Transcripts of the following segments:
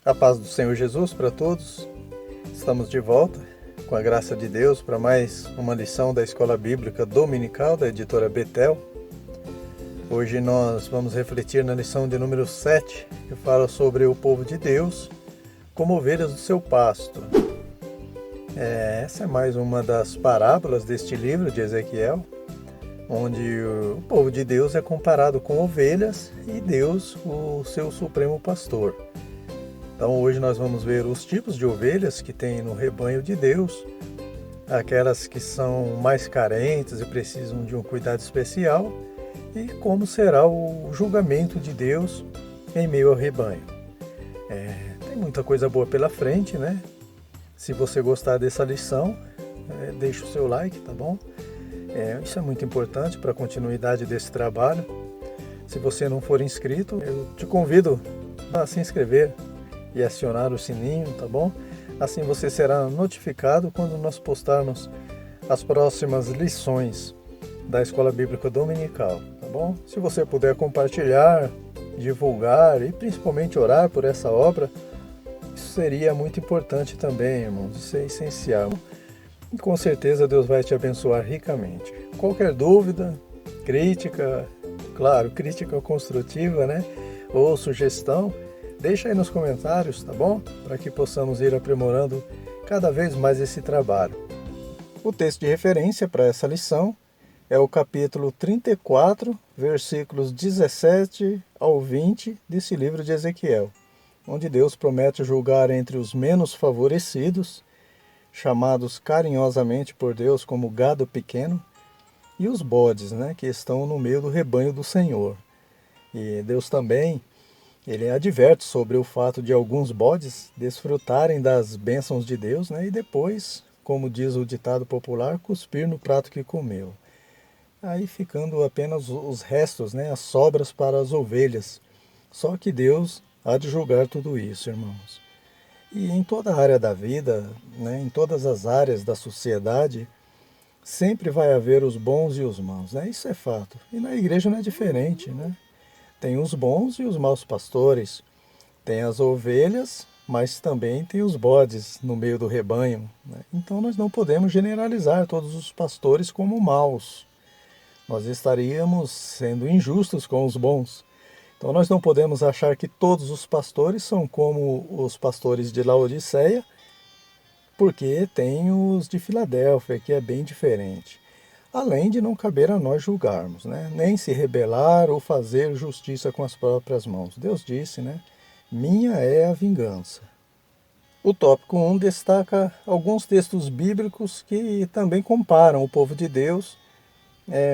A paz do Senhor Jesus para todos. Estamos de volta, com a graça de Deus, para mais uma lição da Escola Bíblica Dominical da editora Betel. Hoje nós vamos refletir na lição de número 7, que fala sobre o povo de Deus como ovelhas do seu pasto. Essa é mais uma das parábolas deste livro de Ezequiel, onde o povo de Deus é comparado com ovelhas e Deus, o seu supremo pastor. Então hoje nós vamos ver os tipos de ovelhas que tem no rebanho de Deus, aquelas que são mais carentes e precisam de um cuidado especial, e como será o julgamento de Deus em meio ao rebanho. Tem muita coisa boa pela frente, né? Se você gostar dessa lição, deixa o seu like, tá bom? Isso é muito importante para a continuidade desse trabalho. Se você não for inscrito, eu te convido a se inscrever e acionar o sininho, tá bom? Assim você será notificado quando nós postarmos as próximas lições da Escola Bíblica Dominical, tá bom? Se você puder compartilhar, divulgar e principalmente orar por essa obra, isso seria muito importante também, irmãos, isso é essencial. E com certeza Deus vai te abençoar ricamente. Qualquer dúvida, crítica, claro, crítica construtiva, né? Ou sugestão, deixa aí nos comentários, tá bom? Para que possamos ir aprimorando cada vez mais esse trabalho. O texto de referência para essa lição é o capítulo 34, versículos 17 ao 20 desse livro de Ezequiel, onde Deus promete julgar entre os menos favorecidos, chamados carinhosamente por Deus como gado pequeno, e os bodes, né, que estão no meio do rebanho do Senhor. E Deus também ele adverte sobre o fato de alguns bodes desfrutarem das bênçãos de Deus, né, e depois, como diz o ditado popular, cuspir no prato que comeu. Aí ficando apenas os restos, né, as sobras para as ovelhas. Só que Deus há de julgar tudo isso, irmãos. E em toda a área da vida, né, em todas as áreas da sociedade, sempre vai haver os bons e os maus, né? Isso é fato. E na igreja não é diferente, né? Tem os bons e os maus pastores, tem as ovelhas, mas também tem os bodes no meio do rebanho, né? Então nós não podemos generalizar todos os pastores como maus. Nós estaríamos sendo injustos com os bons. Então nós não podemos achar que todos os pastores são como os pastores de Laodiceia, porque tem os de Filadélfia, que é bem diferente. Além de não caber a nós julgarmos, né? Nem se rebelar ou fazer justiça com as próprias mãos. Deus disse, né? Minha é a vingança. O tópico 1 destaca alguns textos bíblicos que também comparam o povo de Deus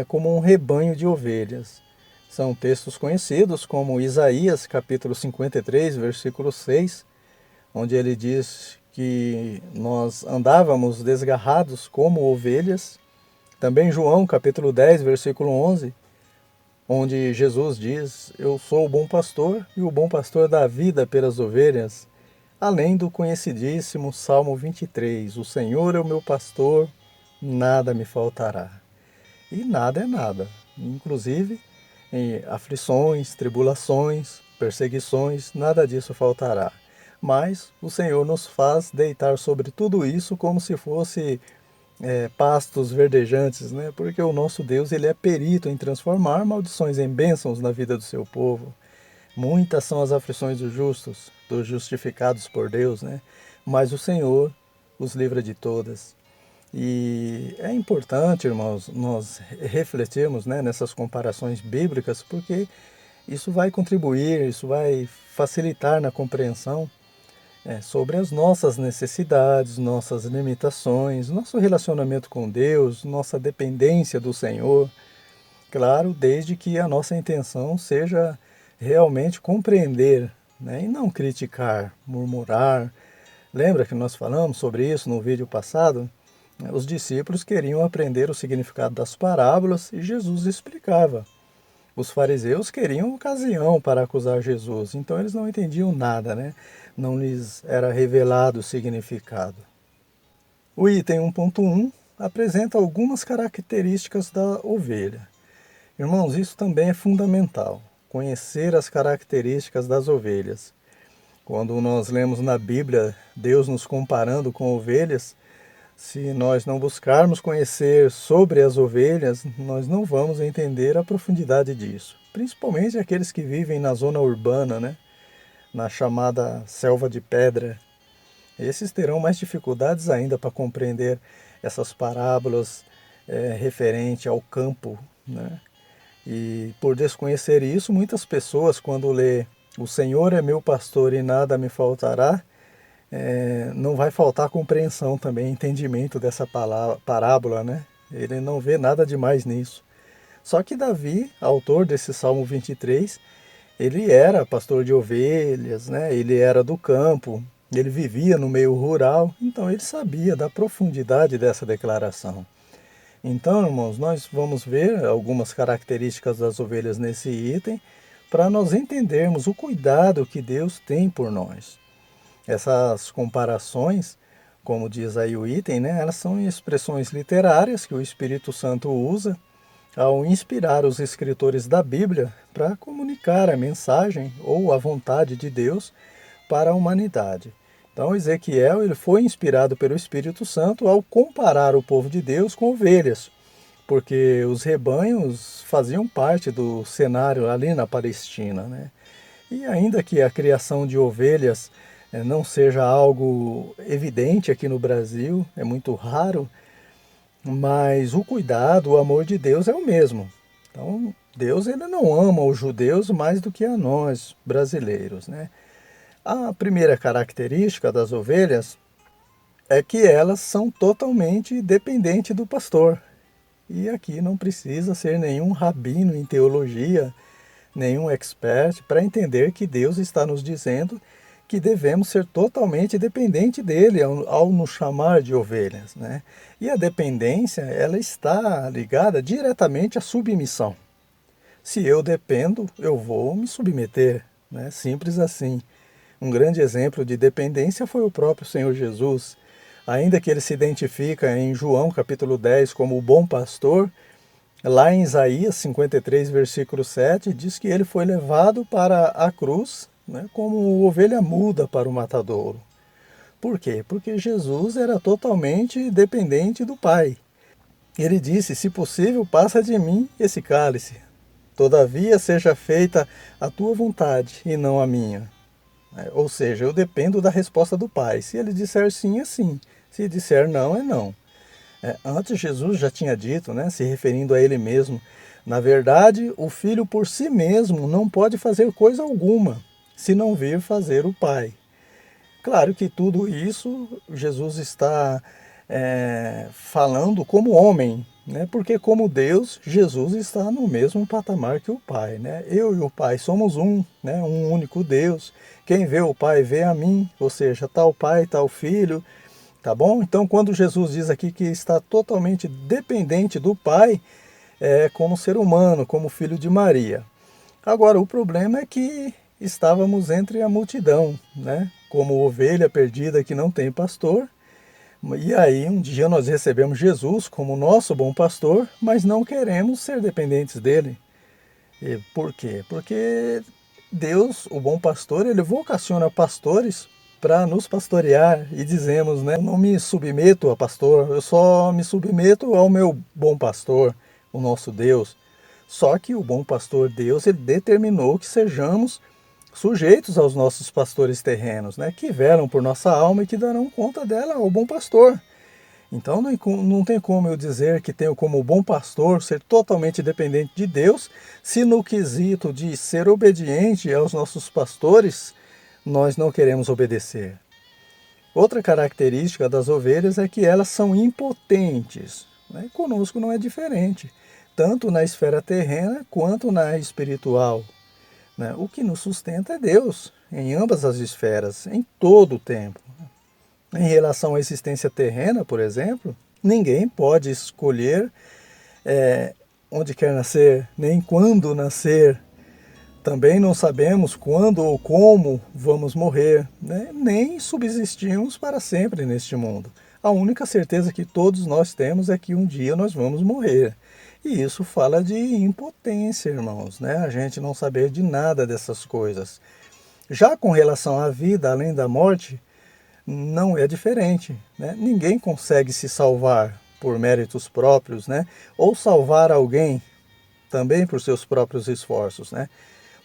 como um rebanho de ovelhas. São textos conhecidos como Isaías, capítulo 53, versículo 6, onde ele diz que nós andávamos desgarrados como ovelhas. Também João, capítulo 10, versículo 11, onde Jesus diz, eu sou o bom pastor e o bom pastor dá vida pelas ovelhas, além do conhecidíssimo Salmo 23, o Senhor é o meu pastor, nada me faltará. E nada é nada, inclusive em aflições, tribulações, perseguições, nada disso faltará. Mas o Senhor nos faz deitar sobre tudo isso como se fosse pastos verdejantes, né? Porque o nosso Deus ele é perito em transformar maldições em bênçãos na vida do seu povo. Muitas são as aflições dos justos, dos justificados por Deus, né? Mas o Senhor os livra de todas. E é importante, irmãos, nós refletirmos, né, nessas comparações bíblicas, porque isso vai contribuir, isso vai facilitar na compreensão sobre as nossas necessidades, nossas limitações, nosso relacionamento com Deus, nossa dependência do Senhor. Claro, desde que a nossa intenção seja realmente compreender, né, e não criticar, murmurar. Lembra que nós falamos sobre isso no vídeo passado? Os discípulos queriam aprender o significado das parábolas e Jesus explicava. Os fariseus queriam ocasião para acusar Jesus, então eles não entendiam nada, né? Não lhes era revelado o significado. O item 1.1 apresenta algumas características da ovelha. Irmãos, isso também é fundamental, conhecer as características das ovelhas. Quando nós lemos na Bíblia Deus nos comparando com ovelhas, se nós não buscarmos conhecer sobre as ovelhas, nós não vamos entender a profundidade disso. Principalmente aqueles que vivem na zona urbana, né? Na chamada selva de pedra. Esses terão mais dificuldades ainda para compreender essas parábolas referente ao campo, né? E por desconhecer isso, muitas pessoas, quando lê "O Senhor é meu pastor e nada me faltará", não vai faltar compreensão também, entendimento dessa parábola, né? Ele não vê nada demais nisso. Só que Davi, autor desse Salmo 23, ele era pastor de ovelhas, né? Ele era do campo, ele vivia no meio rural, então ele sabia da profundidade dessa declaração. Então, irmãos, nós vamos ver algumas características das ovelhas nesse item para nós entendermos o cuidado que Deus tem por nós. Essas comparações, como diz aí o item, né, elas são expressões literárias que o Espírito Santo usa ao inspirar os escritores da Bíblia para comunicar a mensagem ou a vontade de Deus para a humanidade. Então Ezequiel ele foi inspirado pelo Espírito Santo ao comparar o povo de Deus com ovelhas, porque os rebanhos faziam parte do cenário ali na Palestina, né? E ainda que a criação de ovelhas não seja algo evidente aqui no Brasil, é muito raro, mas o cuidado, o amor de Deus é o mesmo. Então Deus ele não ama os judeus mais do que a nós brasileiros, né? A primeira característica das ovelhas é que elas são totalmente dependentes do pastor. E aqui não precisa ser nenhum rabino em teologia, nenhum expert, para entender que Deus está nos dizendo que devemos ser totalmente dependentes dele ao nos chamar de ovelhas, né? E a dependência, ela está ligada diretamente à submissão. Se eu dependo, eu vou me submeter, né? Simples assim. Um grande exemplo de dependência foi o próprio Senhor Jesus. Ainda que ele se identifica em João capítulo 10 como o bom pastor, lá em Isaías 53, versículo 7, diz que ele foi levado para a cruz, né, como ovelha muda para o matadouro. Por quê? Porque Jesus era totalmente dependente do Pai. Ele disse, se possível, passa de mim esse cálice. Todavia seja feita a tua vontade e não a minha. Ou seja, eu dependo da resposta do Pai. Se ele disser sim, é sim. Se disser não, é não. Antes Jesus já tinha dito, né, se referindo a ele mesmo, na verdade, o Filho por si mesmo não pode fazer coisa alguma, se não vir fazer o Pai. Claro que tudo isso Jesus está falando como homem, né, porque como Deus, Jesus está no mesmo patamar que o Pai, né? Eu e o Pai somos um, né, um único Deus. Quem vê o Pai vê a mim, ou seja, tal Pai, tal Filho, tá bom? Então quando Jesus diz aqui que está totalmente dependente do Pai, como ser humano, como filho de Maria. Agora o problema é que estávamos entre a multidão, né? Como ovelha perdida que não tem pastor. E aí um dia nós recebemos Jesus como nosso bom pastor, mas não queremos ser dependentes dele. E por quê? Porque Deus, o bom pastor, ele vocaciona pastores para nos pastorear e dizemos, né, eu não me submeto a pastor, eu só me submeto ao meu bom pastor, o nosso Deus. Só que o bom pastor Deus, ele determinou que sejamos sujeitos aos nossos pastores terrenos, né, que velam por nossa alma e que darão conta dela ao bom pastor. Então não tem como eu dizer que tenho como bom pastor ser totalmente dependente de Deus, se no quesito de ser obediente aos nossos pastores, nós não queremos obedecer. Outra característica das ovelhas é que elas são impotentes, né? Conosco não é diferente, tanto na esfera terrena quanto na espiritual, né? O que nos sustenta é Deus, em ambas as esferas, em todo o tempo. Em relação à existência terrena, por exemplo, ninguém pode escolher onde quer nascer, nem quando nascer. Também não sabemos quando ou como vamos morrer, né? Nem subsistimos para sempre neste mundo. A única certeza que todos nós temos é que um dia nós vamos morrer. E isso fala de impotência, irmãos, né? A gente não saber de nada dessas coisas. Já com relação à vida além da morte, não é diferente, né? Ninguém consegue se salvar por méritos próprios, né? Ou salvar alguém também por seus próprios esforços, né?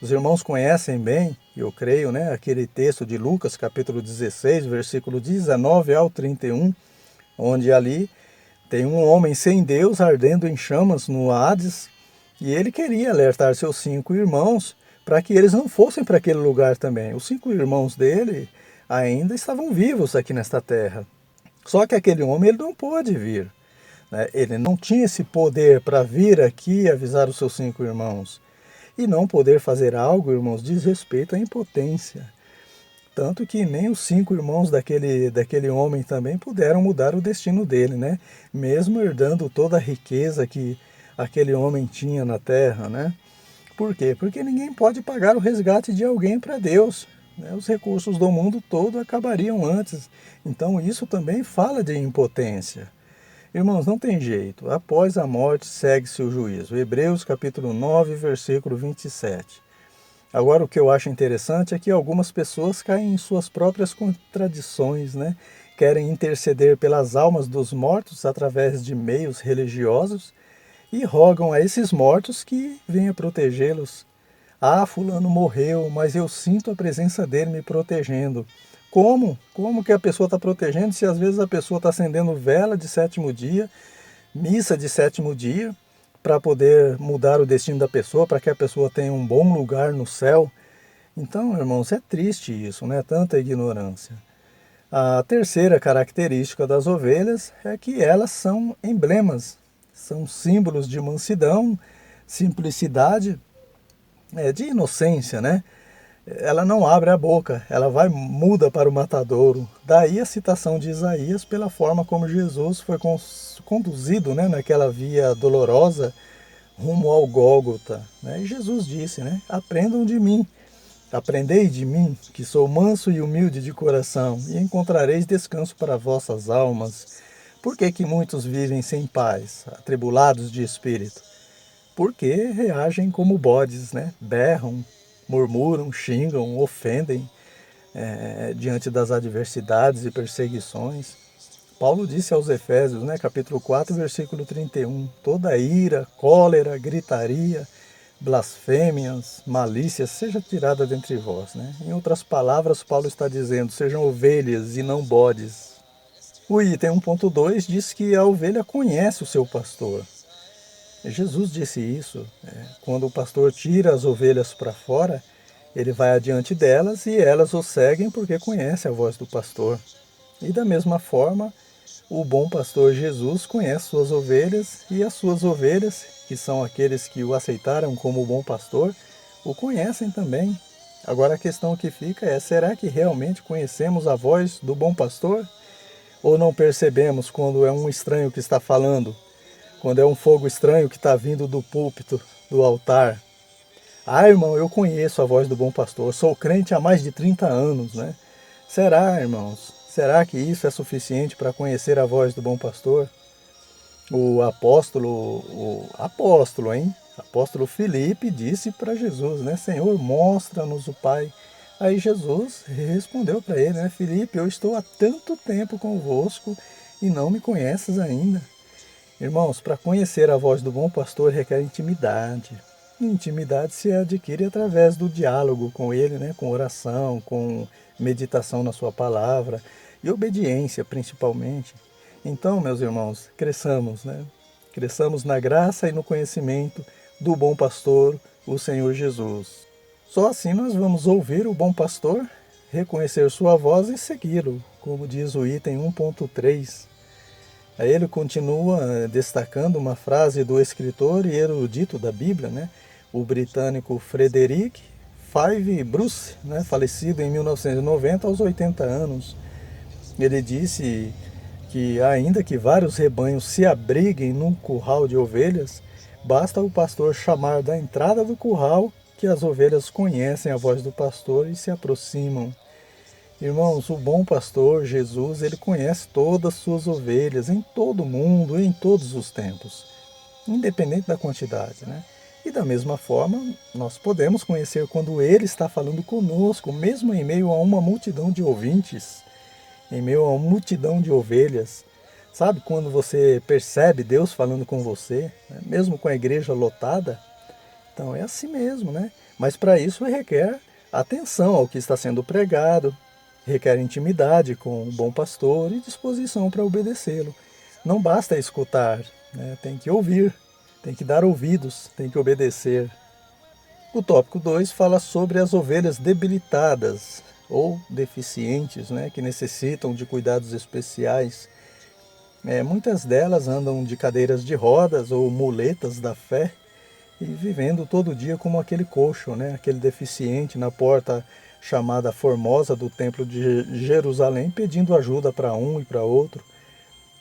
Os irmãos conhecem bem, eu creio, né, aquele texto de Lucas, capítulo 16, versículo 19 ao 31, onde ali tem um homem sem Deus ardendo em chamas no Hades, e ele queria alertar seus 5 irmãos para que eles não fossem para aquele lugar também. Os 5 irmãos dele ainda estavam vivos aqui nesta terra. Só que aquele homem ele não pôde vir, né? Ele não tinha esse poder para vir aqui e avisar os seus 5 irmãos. E não poder fazer algo, irmãos, diz respeito à impotência. Tanto que nem os 5 irmãos daquele homem também puderam mudar o destino dele, né? Mesmo herdando toda a riqueza que aquele homem tinha na terra, né? Por quê? Porque ninguém pode pagar o resgate de alguém para Deus, né? Os recursos do mundo todo acabariam antes. Então isso também fala de impotência. Irmãos, não tem jeito. Após a morte segue-se o juízo. Hebreus capítulo 9, versículo 27. Agora o que eu acho interessante é que algumas pessoas caem em suas próprias contradições, né? Querem interceder pelas almas dos mortos através de meios religiosos e rogam a esses mortos que venha protegê-los. Ah, fulano morreu, mas eu sinto a presença dele me protegendo. Como? Como que a pessoa está protegendo se às vezes a pessoa está acendendo vela de 7º dia, missa de 7º dia, para poder mudar o destino da pessoa, para que a pessoa tenha um bom lugar no céu? Então, irmãos, é triste isso, né? Tanta ignorância. A terceira característica das ovelhas é que elas são emblemas, são símbolos de mansidão, simplicidade, de inocência, né? Ela não abre a boca, ela muda para o matadouro. Daí a citação de Isaías pela forma como Jesus foi conduzido, né, naquela via dolorosa rumo ao Gólgota, né? E Jesus disse, né, aprendam de mim, aprendei de mim, que sou manso e humilde de coração, e encontrareis descanso para vossas almas. Por que que muitos vivem sem paz, atribulados de espírito? Porque reagem como bodes, né? Berram, murmuram, xingam, ofendem diante das adversidades e perseguições. Paulo disse aos Efésios, né, capítulo 4, versículo 31, toda ira, cólera, gritaria, blasfêmias, malícias, seja tirada dentre vós. Né? Em outras palavras, Paulo está dizendo, sejam ovelhas e não bodes. O item 1.2 diz que a ovelha conhece o seu pastor. Jesus disse isso, quando o pastor tira as ovelhas para fora, ele vai adiante delas e elas o seguem porque conhecem a voz do pastor. E da mesma forma, o bom pastor Jesus conhece suas ovelhas e as suas ovelhas, que são aqueles que o aceitaram como bom pastor, o conhecem também. Agora a questão que fica é, será que realmente conhecemos a voz do bom pastor? Ou não percebemos quando é um estranho que está falando? Quando é um fogo estranho que está vindo do púlpito, do altar? Ah, irmão, eu conheço a voz do bom pastor, sou crente há mais de 30 anos, né? Será, irmãos? Será que isso é suficiente para conhecer a voz do bom pastor? O apóstolo Filipe disse para Jesus, né? Senhor, mostra-nos o Pai. Aí Jesus respondeu para ele, né? Filipe, eu estou há tanto tempo convosco e não me conheces ainda. Irmãos, para conhecer a voz do bom pastor requer intimidade. E intimidade se adquire através do diálogo com ele, né? Com oração, com meditação na sua palavra e obediência principalmente. Então, meus irmãos, cresçamos, né? Cresçamos na graça e no conhecimento do bom pastor, o Senhor Jesus. Só assim nós vamos ouvir o bom pastor, reconhecer sua voz e segui-lo, como diz o item 1.3. Aí ele continua destacando uma frase do escritor e erudito da Bíblia, né? O britânico Frederick Five Bruce, né? Falecido em 1990 aos 80 anos. Ele disse que ainda que vários rebanhos se abriguem num curral de ovelhas, basta o pastor chamar da entrada do curral que as ovelhas conhecem a voz do pastor e se aproximam. Irmãos, o bom pastor, Jesus, ele conhece todas as suas ovelhas, em todo o mundo, em todos os tempos, independente da quantidade, né? E da mesma forma, nós podemos conhecer quando Ele está falando conosco, mesmo em meio a uma multidão de ouvintes, em meio a uma multidão de ovelhas. Sabe quando você percebe Deus falando com você, né? Mesmo com a igreja lotada? Então é assim mesmo, né? Mas para isso requer atenção ao que está sendo pregado, requer intimidade com o bom pastor e disposição para obedecê-lo. Não basta escutar, né? Tem que ouvir, tem que dar ouvidos, tem que obedecer. O tópico 2 fala sobre as ovelhas debilitadas ou deficientes, né? Que necessitam de cuidados especiais. Muitas delas andam de cadeiras de rodas ou muletas da fé e vivendo todo dia como aquele coxo, né? Aquele deficiente na porta chamada Formosa do Templo de Jerusalém, pedindo ajuda para um e para outro.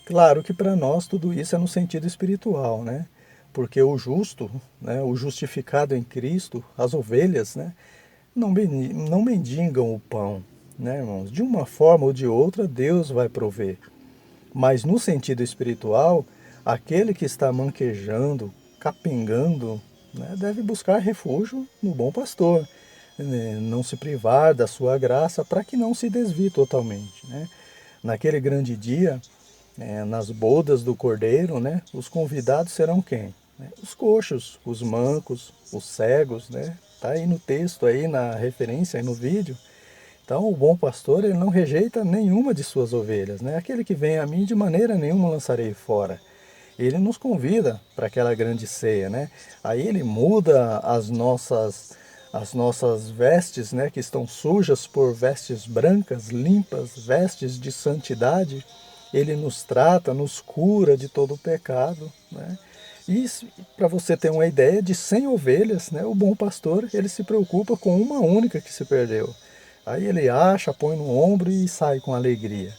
Claro que para nós tudo isso é no sentido espiritual, né? Porque o justo, né, o justificado em Cristo, as ovelhas, né, não mendigam o pão, né, irmãos? De uma forma ou de outra, Deus vai prover. Mas no sentido espiritual, aquele que está manquejando, capengando, né, deve buscar refúgio no bom pastor, né, não se privar da sua graça para que não se desvie totalmente, né? Naquele grande dia, nas bodas do Cordeiro, né, os convidados serão quem? Os coxos, os mancos, os cegos, né? Tá aí no texto, aí na referência, aí no vídeo. Então o bom pastor, ele não rejeita nenhuma de suas ovelhas, né? Aquele que vem a mim, de maneira nenhuma lançarei fora. Ele nos convida para aquela grande ceia, né? Aí ele muda as nossas vestes, né, que estão sujas por vestes brancas, limpas, vestes de santidade. Ele nos trata, nos cura de todo o pecado, né? E para você ter uma ideia, de 100 ovelhas, né, o bom pastor, ele se preocupa com uma única que se perdeu. Aí ele acha, põe no ombro e sai com alegria.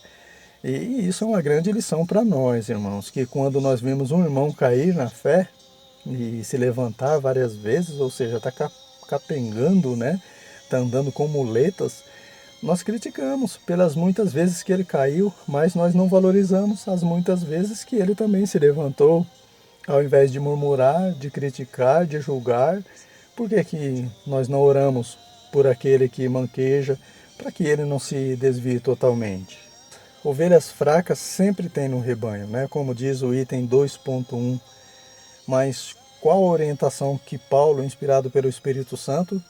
E isso é uma grande lição para nós, irmãos, que quando nós vemos um irmão cair na fé e se levantar várias vezes, ou seja, está capengando, né, está andando com muletas, nós criticamos pelas muitas vezes que ele caiu, mas nós não valorizamos as muitas vezes que ele também se levantou. Ao invés de murmurar, de criticar, de julgar, por que que nós não oramos por aquele que manqueja, para que ele não se desvie totalmente? Ovelhas fracas sempre tem no rebanho, né? Como diz o item 2.1. Mas qual a orientação que Paulo, inspirado pelo Espírito Santo,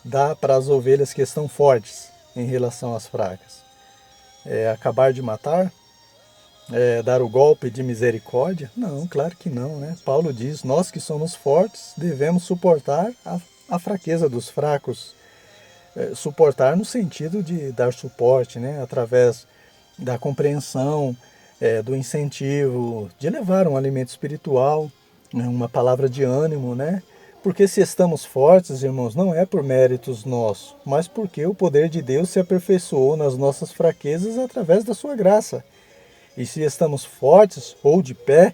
dá para as ovelhas que estão fortes em relação às fracas? É acabar de matar? É dar o golpe de misericórdia? Não, claro que não, né? Paulo diz, nós que somos fortes devemos suportar a fraqueza dos fracos. Suportar no sentido de dar suporte, né? Através da compreensão, do incentivo, de levar um alimento espiritual, né? Uma palavra de ânimo, né? Porque se estamos fortes, irmãos, não é por méritos nossos, mas porque o poder de Deus se aperfeiçoou nas nossas fraquezas através da sua graça. E se estamos fortes ou de pé,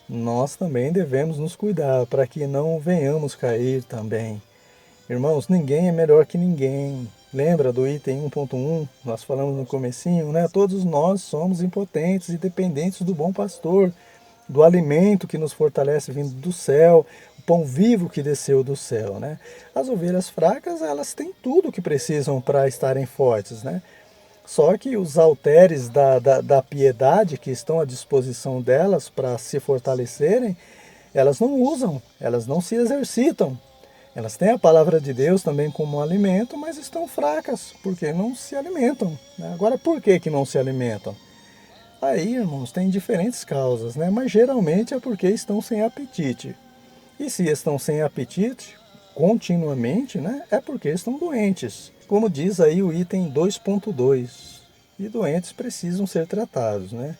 nós também devemos nos cuidar para que não venhamos cair também. Irmãos, ninguém é melhor que ninguém. Lembra do item 1.1? Nós falamos no comecinho, né? Todos nós somos impotentes e dependentes do bom pastor, do alimento que nos fortalece vindo do céu, o pão vivo que desceu do céu, né? As ovelhas fracas, elas têm tudo o que precisam para estarem fortes, né? Só que os halteres da piedade que estão à disposição delas para se fortalecerem, elas não usam, elas não se exercitam. Elas têm a palavra de Deus também como alimento, mas estão fracas, porque não se alimentam, né? Agora, por que que não se alimentam? Aí, irmãos, tem diferentes causas, né? Mas geralmente é porque estão sem apetite. E se estão sem apetite, continuamente, né? É porque estão doentes. Como diz aí o item 2.2. E doentes precisam ser tratados, né?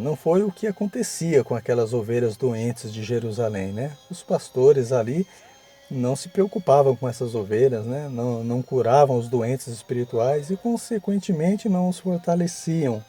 Não foi o que acontecia com aquelas ovelhas doentes de Jerusalém, né? Os pastores ali não se preocupavam com essas ovelhas, né? Não curavam os doentes espirituais e, consequentemente, não os fortaleciam.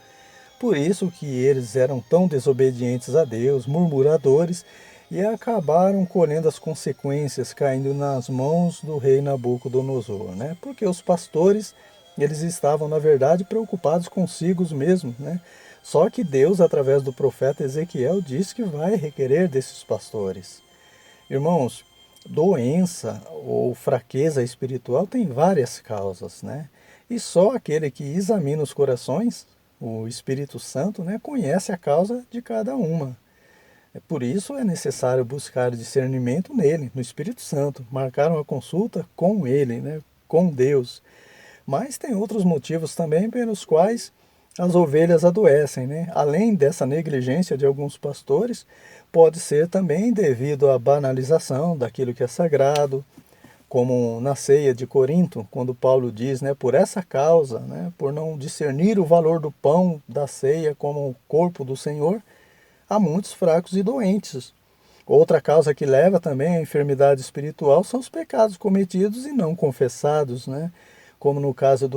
Por isso que eles eram tão desobedientes a Deus, murmuradores, e acabaram colhendo as consequências, caindo nas mãos do rei Nabucodonosor, né? Porque os pastores, eles estavam, na verdade, preocupados consigo mesmos, né? Só que Deus, através do profeta Ezequiel, diz que vai requerer desses pastores. Irmãos, doença ou fraqueza espiritual tem várias causas, né? E só aquele que examina os corações, o Espírito Santo, né, conhece a causa de cada uma. Por isso é necessário buscar discernimento nele, no Espírito Santo, marcar uma consulta com ele, né, com Deus. Mas tem outros motivos também pelos quais as ovelhas adoecem, né? Além dessa negligência de alguns pastores, pode ser também devido à banalização daquilo que é sagrado, como na ceia de Corinto, quando Paulo diz, né, por essa causa, né, por não discernir o valor do pão da ceia como o corpo do Senhor, há muitos fracos e doentes. Outra causa que leva também à enfermidade espiritual são os pecados cometidos e não confessados, né? Como no caso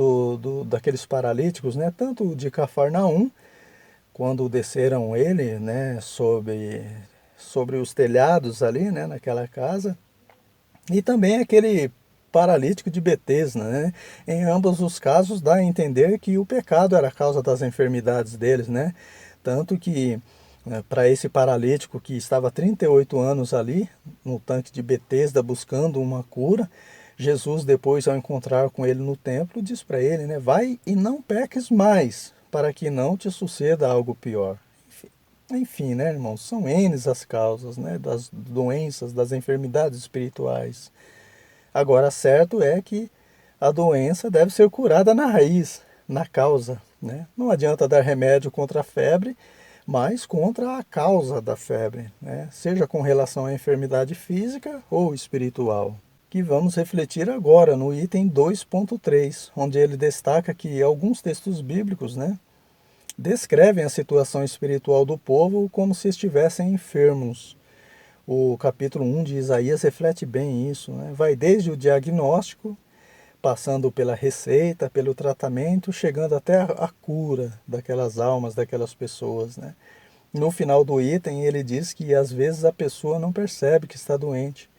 daqueles paralíticos, né? Tanto de Cafarnaum, quando desceram ele, né, sobre os telhados ali, né, naquela casa, e também aquele paralítico de Betesda, né? Em ambos os casos dá a entender que o pecado era a causa das enfermidades deles, né? Tanto que para esse paralítico que estava há 38 anos ali no tanque de Betesda buscando uma cura, Jesus depois ao encontrar com ele no templo diz para ele, né, vai e não peques mais, para que não te suceda algo pior. Enfim, né, irmãos, são N as causas, né, das doenças, das enfermidades espirituais. Agora, certo é que a doença deve ser curada na raiz, na causa, né? Não adianta dar remédio contra a febre, mas contra a causa da febre, né? Seja com relação à enfermidade física ou espiritual. Que vamos refletir agora no item 2.3, onde ele destaca que alguns textos bíblicos, né, descrevem a situação espiritual do povo como se estivessem enfermos. O capítulo 1 de Isaías reflete bem isso, né? Vai desde o diagnóstico, passando pela receita, pelo tratamento, chegando até a cura daquelas almas, daquelas pessoas, né? No final do item ele diz que às vezes a pessoa não percebe que está doente.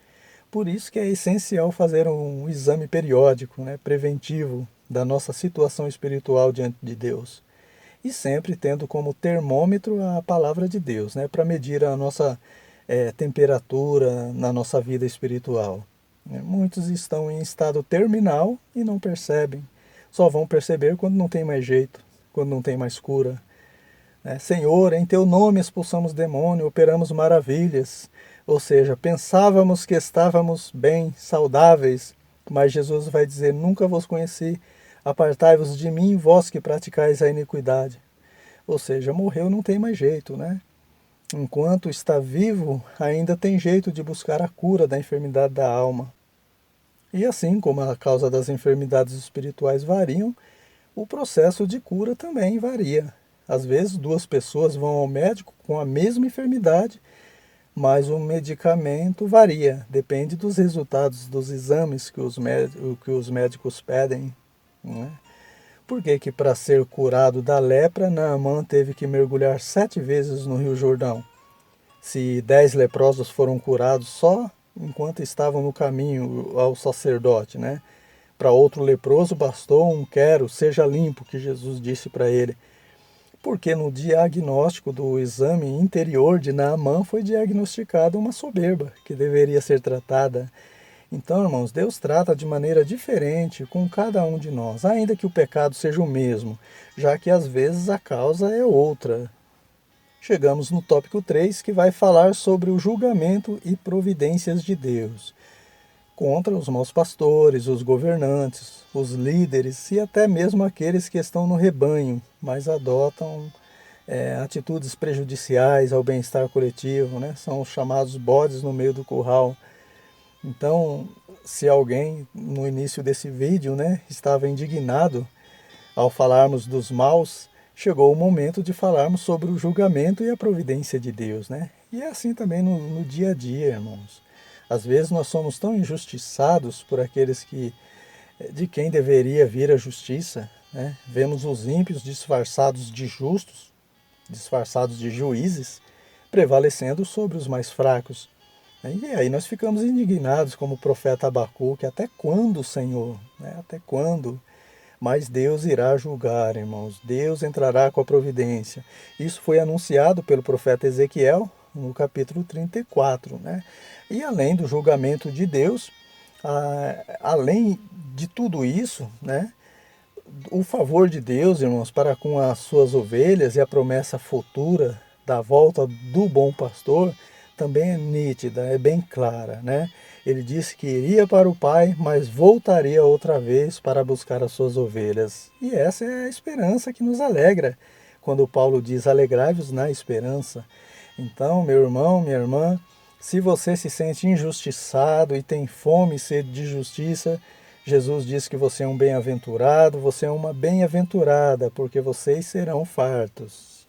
Por isso que é essencial fazer um exame periódico, né, preventivo da nossa situação espiritual diante de Deus. E sempre tendo como termômetro a palavra de Deus, né, para medir a nossa temperatura na nossa vida espiritual. Muitos estão em estado terminal e não percebem. Só vão perceber quando não tem mais jeito, quando não tem mais cura. Senhor, em teu nome expulsamos demônio, operamos maravilhas. Ou seja, pensávamos que estávamos bem, saudáveis, mas Jesus vai dizer, nunca vos conheci, apartai-vos de mim, vós que praticais a iniquidade. Ou seja, morreu, não tem mais jeito, né? Enquanto está vivo, ainda tem jeito de buscar a cura da enfermidade da alma. E assim como a causa das enfermidades espirituais variam, o processo de cura também varia. Às vezes, duas pessoas vão ao médico com a mesma enfermidade, mas o medicamento varia, depende dos resultados dos exames que os médicos pedem. Né? Por que que para ser curado da lepra, Naamã teve que mergulhar 7 vezes no Rio Jordão? Se 10 leprosos foram curados só enquanto estavam no caminho ao sacerdote, né? Para outro leproso bastou um quero, seja limpo, que Jesus disse para ele. Porque no diagnóstico do exame interior de Naamã foi diagnosticada uma soberba que deveria ser tratada. Então, irmãos, Deus trata de maneira diferente com cada um de nós, ainda que o pecado seja o mesmo, já que às vezes a causa é outra. Chegamos no tópico 3, que vai falar sobre o julgamento e providências de Deus contra os maus pastores, os governantes, os líderes e até mesmo aqueles que estão no rebanho, mas adotam atitudes prejudiciais ao bem-estar coletivo, né? São os chamados bodes no meio do curral. Então, se alguém no início desse vídeo, né, estava indignado ao falarmos dos maus, chegou o momento de falarmos sobre o julgamento e a providência de Deus, né? E é assim também no dia a dia, irmãos. Às vezes nós somos tão injustiçados por aqueles de quem deveria vir a justiça, né? Vemos os ímpios disfarçados de justos, disfarçados de juízes, prevalecendo sobre os mais fracos. E aí nós ficamos indignados como o profeta Abacuque, até quando, Senhor? Né? Até quando? Mas Deus irá julgar, irmãos. Deus entrará com a providência. Isso foi anunciado pelo profeta Ezequiel, no capítulo 34, né? E além do julgamento de Deus, além de tudo isso, né? O favor de Deus, irmãos, para com as suas ovelhas e a promessa futura da volta do bom pastor também é nítida, é bem clara, né? Ele disse que iria para o Pai, mas voltaria outra vez para buscar as suas ovelhas. E essa é a esperança que nos alegra, quando Paulo diz: alegrai-vos na esperança. Então, meu irmão, minha irmã, se você se sente injustiçado e tem fome e sede de justiça, Jesus diz que você é um bem-aventurado, você é uma bem-aventurada, porque vocês serão fartos.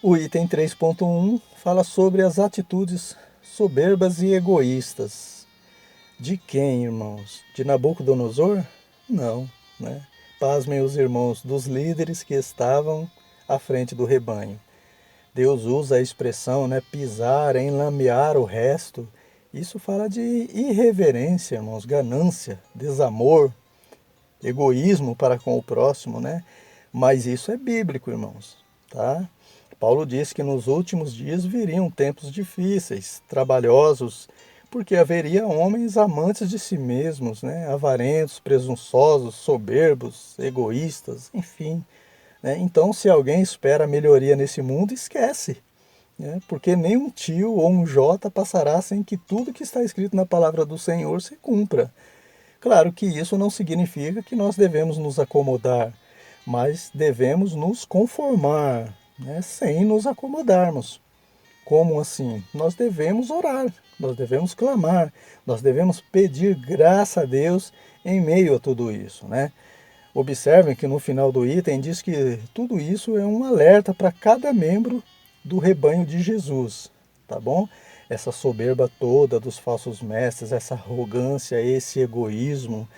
O item 3.1 fala sobre as atitudes soberbas e egoístas. De quem, irmãos? De Nabucodonosor? Não, né? Pasmem os irmãos, dos líderes que estavam à frente do rebanho. Deus usa a expressão, né, pisar, enlamear o resto. Isso fala de irreverência, irmãos, ganância, desamor, egoísmo para com o próximo, né? Mas isso é bíblico, irmãos, tá? Paulo diz que nos últimos dias viriam tempos difíceis, trabalhosos, porque haveria homens amantes de si mesmos, né? Avarentos, presunçosos, soberbos, egoístas, enfim, né? Então, se alguém espera melhoria nesse mundo, esquece, né? Porque nem um tio ou um jota passará sem que tudo que está escrito na palavra do Senhor se cumpra. Claro que isso não significa que nós devemos nos acomodar, mas devemos nos conformar, né? Sem nos acomodarmos. Como assim? Nós devemos orar, nós devemos clamar, nós devemos pedir graça a Deus em meio a tudo isso, né? Observem que no final do item diz que tudo isso é um alerta para cada membro do rebanho de Jesus, tá bom? Essa soberba toda dos falsos mestres, essa arrogância, esse egoísmo,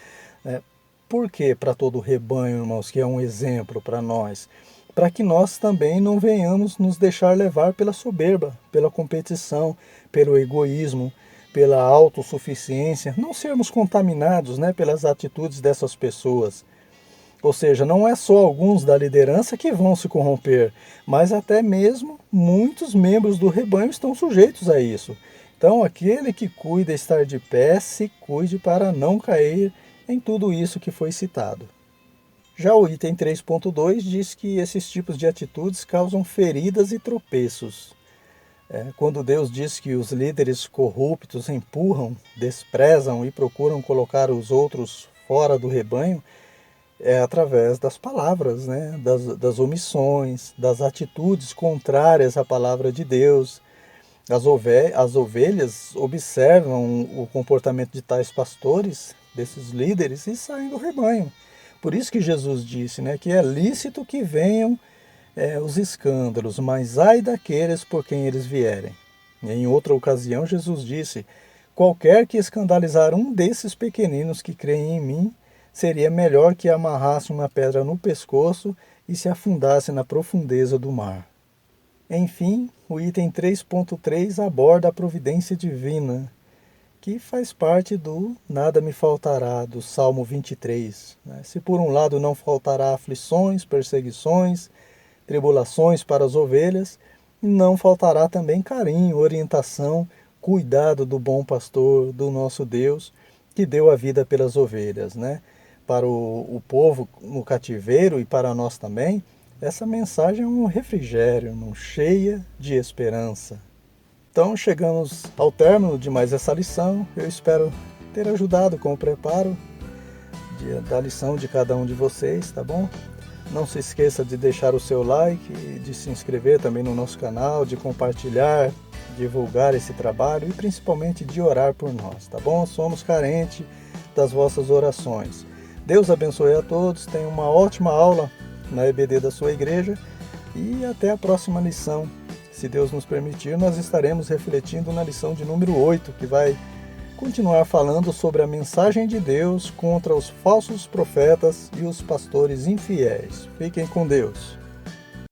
né? Por que para todo o rebanho, irmãos, que é um exemplo para nós? Para que nós também não venhamos nos deixar levar pela soberba, pela competição, pelo egoísmo, pela autossuficiência, não sermos contaminados, né, pelas atitudes dessas pessoas. Ou seja, não é só alguns da liderança que vão se corromper, mas até mesmo muitos membros do rebanho estão sujeitos a isso. Então, aquele que cuida estar de pé, se cuide para não cair em tudo isso que foi citado. Já o item 3.2 diz que esses tipos de atitudes causam feridas e tropeços. Quando Deus diz que os líderes corruptos empurram, desprezam e procuram colocar os outros fora do rebanho, é através das palavras, né? das omissões, das atitudes contrárias à palavra de Deus. As ovelhas observam o comportamento de tais pastores, desses líderes, e saem do rebanho. Por isso que Jesus disse, né, que é lícito que venham os escândalos, mas ai daqueles por quem eles vierem. Em outra ocasião, Jesus disse: qualquer que escandalizar um desses pequeninos que creem em mim, seria melhor que amarrasse uma pedra no pescoço e se afundasse na profundeza do mar. Enfim, o item 3.3 aborda a providência divina, que faz parte do nada me faltará, do Salmo 23. Se por um lado não faltará aflições, perseguições, tribulações para as ovelhas, não faltará também carinho, orientação, cuidado do bom pastor, do nosso Deus, que deu a vida pelas ovelhas, né? Para o povo no cativeiro e para nós também, essa mensagem é um refrigério, irmão, cheia de esperança. Então chegamos ao término de mais essa lição. Eu espero ter ajudado com o preparo da lição de cada um de vocês, tá bom? Não se esqueça de deixar o seu like, de se inscrever também no nosso canal, de compartilhar, divulgar esse trabalho e principalmente de orar por nós, tá bom? Somos carentes das vossas orações. Deus abençoe a todos, tenha uma ótima aula na EBD da sua igreja e até a próxima lição. Se Deus nos permitir, nós estaremos refletindo na lição de número 8, que vai continuar falando sobre a mensagem de Deus contra os falsos profetas e os pastores infiéis. Fiquem com Deus.